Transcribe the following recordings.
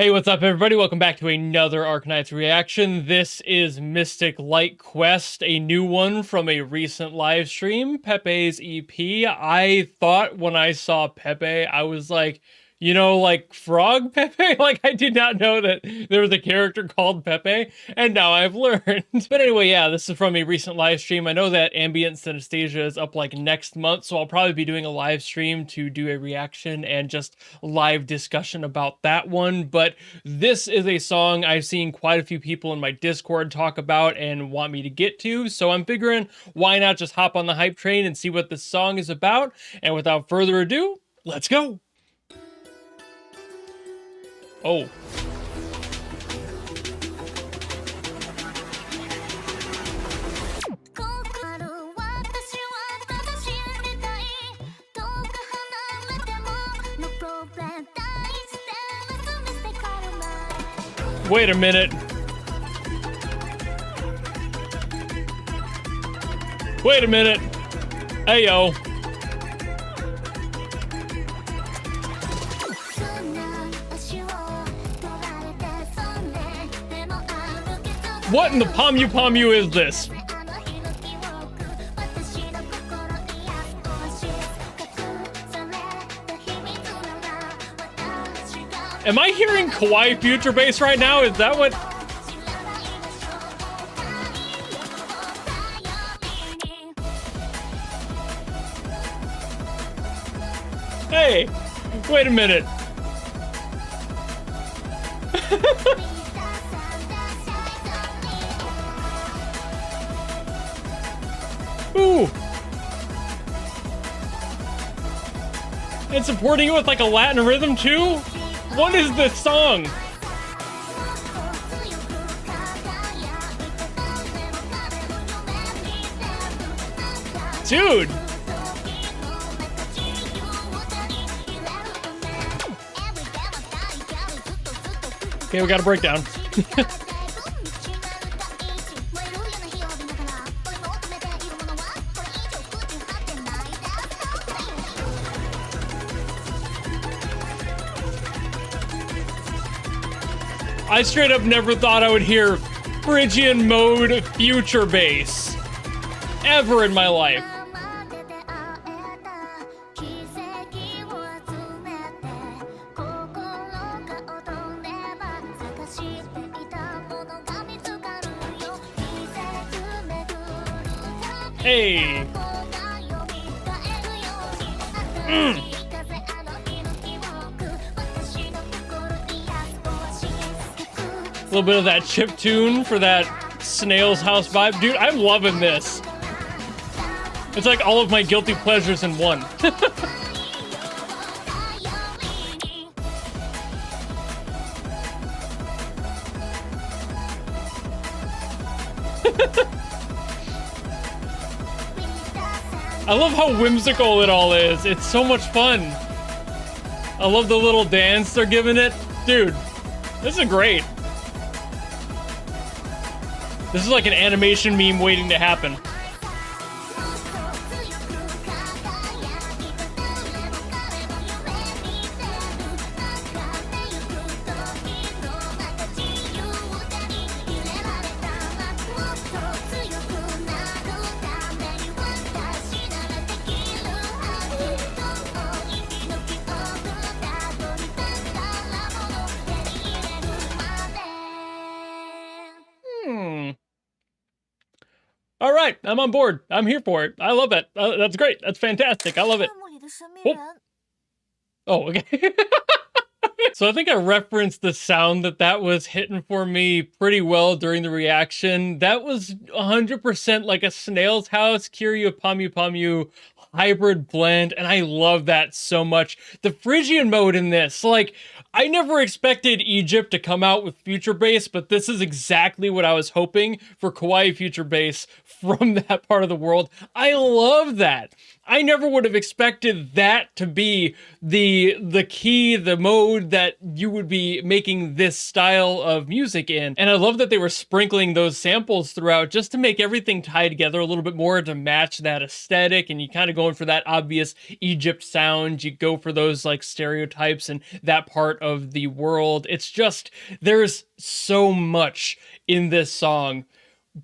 Hey, what's up, everybody? Welcome back to another Arknights reaction. This is Mystic Light Quest, a new one from a recent live stream, Pepe's EP. I thought when I saw Pepe, I was like, like Frog Pepe? Like, I did not know that there was a character called Pepe, and now I've learned. But anyway, yeah, this is from a recent live stream. I know that Ambient Synesthesia is up like next month, so I'll probably be doing a live stream to do a reaction and just live discussion about that one. But this is a song I've seen quite a few people in my Discord talk about and want me to get to, so I'm figuring why not just hop on the hype train and see what this song is about. And without further ado, let's go! Oh. Wait a minute. Wait a minute. Hey, yo. What in the Pomu is this? Am I hearing Kawaii Future Bass right now? Is that what? Hey, wait a minute. Ooh. And supporting it with like a Latin rhythm too? What is this song? Dude! Okay, we got a breakdown. I straight up never thought I would hear Phrygian mode future bass ever in my life. Hey. A little bit of that chip tune for that Snail's House vibe. Dude, I'm loving this. It's like all of my guilty pleasures in one. I love how whimsical it all is. It's so much fun. I love the little dance they're giving it. Dude, this is great. This is like an animation meme waiting to happen. All right, I'm on board. I'm here for it. I love that. That's great. That's fantastic. I love it. Oh, okay. So I think I referenced the sound that was hitting for me pretty well during the reaction. That was 100% like a Snail's House, Kiryu Pamu hybrid blend, and I love that so much. The Phrygian mode in this, like, I never expected Egypt to come out with future bass, but this is exactly what I was hoping for Kawaii Future Bass from that part of the world. I love that. I never would have expected that to be the key, the mode that you would be making this style of music in. And I love that they were sprinkling those samples throughout just to make everything tie together a little bit more to match that aesthetic. And you kind of going for that obvious Egypt sound. You go for those like stereotypes, and that part part of the world. It's just, there's so much in this song,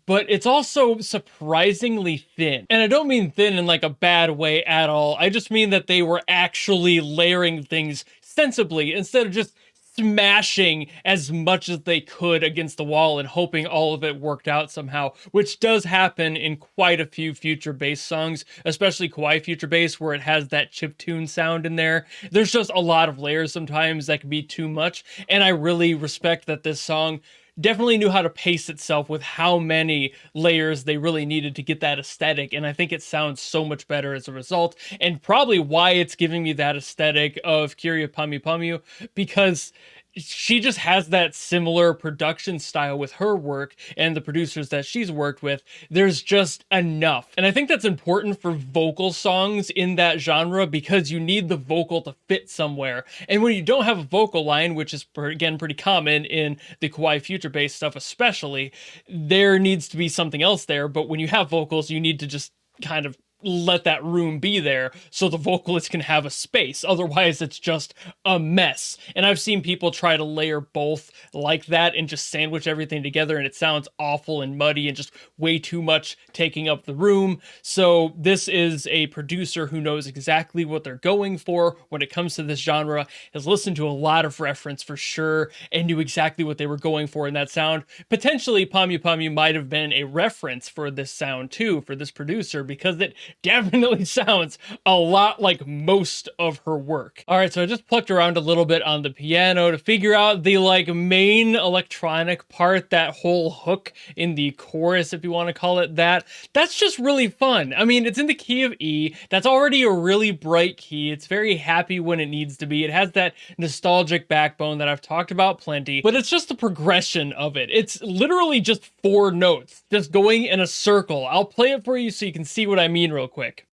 but it's also surprisingly thin. And I don't mean thin in like a bad way at all. I just mean that they were actually layering things sensibly instead of just smashing as much as they could against the wall and hoping all of it worked out somehow, which does happen in quite a few Future Bass songs, especially Kawaii Future Bass, where it has that chiptune sound in there. There's just a lot of layers sometimes that can be too much, and I really respect that this song definitely knew how to pace itself with how many layers they really needed to get that aesthetic, and I think it sounds so much better as a result, and probably why it's giving me that aesthetic of Kyria Pamu Pamu, because she just has that similar production style with her work and the producers that she's worked with. There's just enough. And I think that's important for vocal songs in that genre because you need the vocal to fit somewhere. And when you don't have a vocal line, which is again pretty common in the Kawaii Future Bass stuff especially, there needs to be something else there. But when you have vocals, you need to just kind of let that room be there so the vocalist can have a space. Otherwise, it's just a mess. And I've seen people try to layer both like that and just sandwich everything together, and it sounds awful and muddy and just way too much taking up the room. So this is a producer who knows exactly what they're going for when it comes to this genre, has listened to a lot of reference for sure, and knew exactly what they were going for in that sound. Potentially, Pamu Pamu might have been a reference for this sound too, for this producer, because it definitely sounds a lot like most of her work. All right, so I just plucked around a little bit on the piano to figure out the like main electronic part, that whole hook in the chorus, if you want to call it that. That's just really fun. I mean, it's in the key of E. That's already a really bright key. It's very happy when it needs to be. It has that nostalgic backbone that I've talked about plenty, but it's just the progression of it. It's literally just 4 notes, just going in a circle. I'll play it for you so you can see what I mean real quick.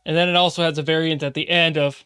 And then it also has a variant at the end of,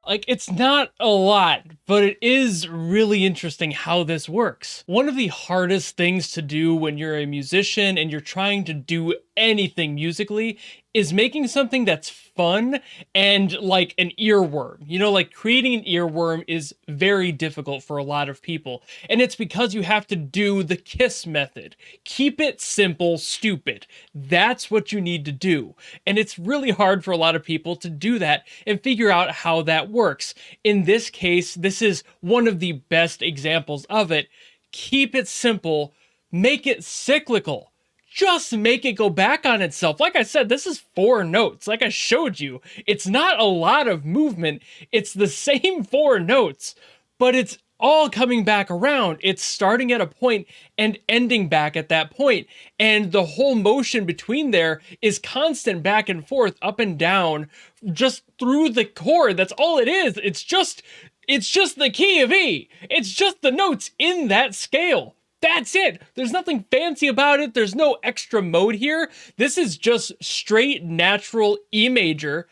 like, it's not a lot, but it is really interesting how this works. One of the hardest things to do when you're a musician and you're trying to do anything musically is making something that's fun and like an earworm. You know, like creating an earworm is very difficult for a lot of people. And it's because you have to do the KISS method. Keep it simple, stupid. That's what you need to do. And it's really hard for a lot of people to do that and figure out how that works. In this case, this is one of the best examples of it. Keep it simple, make it cyclical. Just make it go back on itself. Like I said, this is 4 notes. Like I showed you, it's not a lot of movement. It's the same 4 notes, but it's all coming back around. It's starting at a point and ending back at that point. And the whole motion between there is constant back and forth, up and down, just through the chord. That's all it is. It's just the key of E. It's just the notes in that scale. That's it. There's nothing fancy about it. There's no extra mode here. This is just straight natural E major.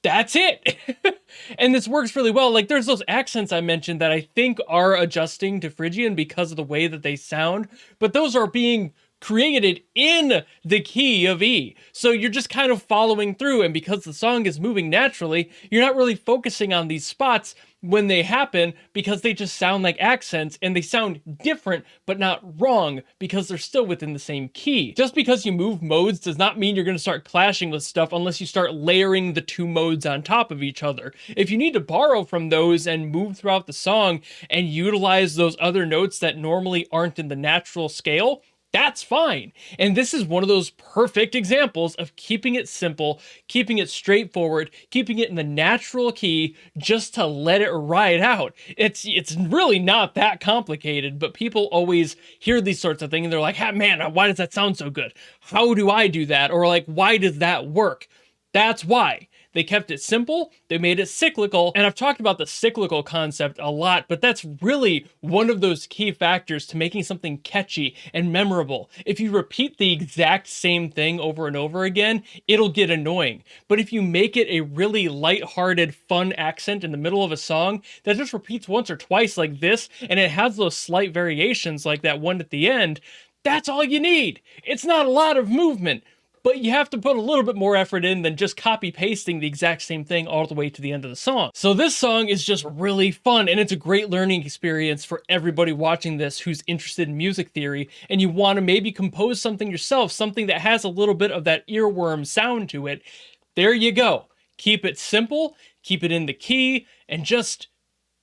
That's it. And this works really well. Like there's those accents I mentioned that I think are adjusting to Phrygian because of the way that they sound, but those are being created in the key of E. So you're just kind of following through, and because the song is moving naturally, you're not really focusing on these spots when they happen because they just sound like accents and they sound different but not wrong because they're still within the same key. Just because you move modes does not mean you're going to start clashing with stuff unless you start layering the 2 modes on top of each other. If you need to borrow from those and move throughout the song and utilize those other notes that normally aren't in the natural scale, that's fine. And this is one of those perfect examples of keeping it simple, keeping it straightforward, keeping it in the natural key just to let it ride out. It's really not that complicated, but people always hear these sorts of things and they're like, ah, man, why does that sound so good? How do I do that? Or like, why does that work? That's why. They kept it simple, they made it cyclical, and I've talked about the cyclical concept a lot, but that's really one of those key factors to making something catchy and memorable. If you repeat the exact same thing over and over again, it'll get annoying. But if you make it a really lighthearted, fun accent in the middle of a song that just repeats once or twice like this, and it has those slight variations like that one at the end, That's all you need. It's not a lot of movement, but you have to put a little bit more effort in than just copy pasting the exact same thing all the way to the end of the song. So this song is just really fun, and it's a great learning experience for everybody watching this who's interested in music theory and you want to maybe compose something yourself, something that has a little bit of that earworm sound to it. There you go. Keep it simple, keep it in the key, and just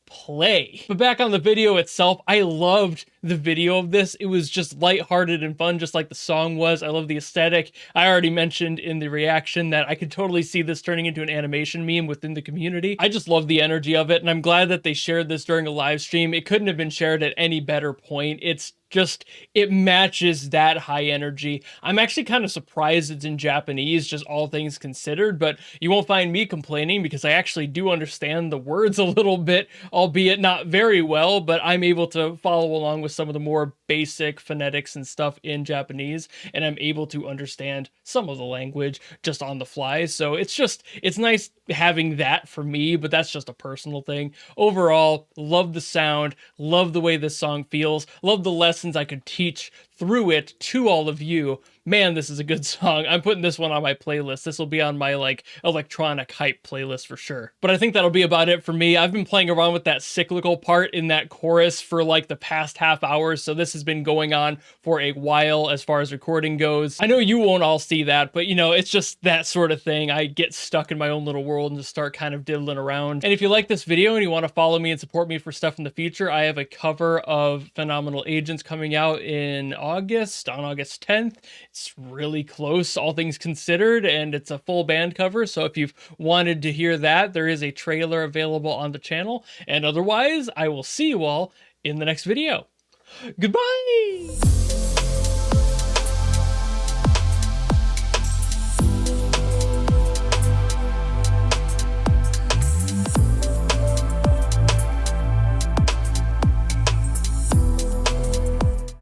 play. But back on the video itself, I loved the video of this. It was just lighthearted and fun, just like the song was. I love the aesthetic. I already mentioned in the reaction that I could totally see this turning into an animation meme within the community. I just love the energy of it, and I'm glad that they shared this during a live stream. It couldn't have been shared at any better point. It's just, it matches that high energy. I'm actually kind of surprised it's in Japanese, just all things considered, but you won't find me complaining because I actually do understand the words a little bit, albeit not very well, but I'm able to follow along with some of the more basic phonetics and stuff in Japanese, and I'm able to understand some of the language just on the fly. So it's nice having that for me, but that's just a personal thing. Overall, love the sound, love the way this song feels, love the lessons I could teach through it to all of you. Man, this is a good song. I'm putting this one on my playlist. This will be on my like electronic hype playlist for sure. But I think that'll be about it for me. I've been playing around with that cyclical part in that chorus for like the past half hour, so this has been going on for a while as far as recording goes. I know you won't all see that, but you know, it's just that sort of thing. I get stuck in my own little world and just start kind of diddling around. And if you like this video and you want to follow me and support me for stuff in the future, I have a cover of Phenomenal Agents coming out in August, on August 10th. It's really close, all things considered, and it's a full band cover, so if you've wanted to hear that, there is a trailer available on the channel, and otherwise, I will see you all in the next video. Goodbye!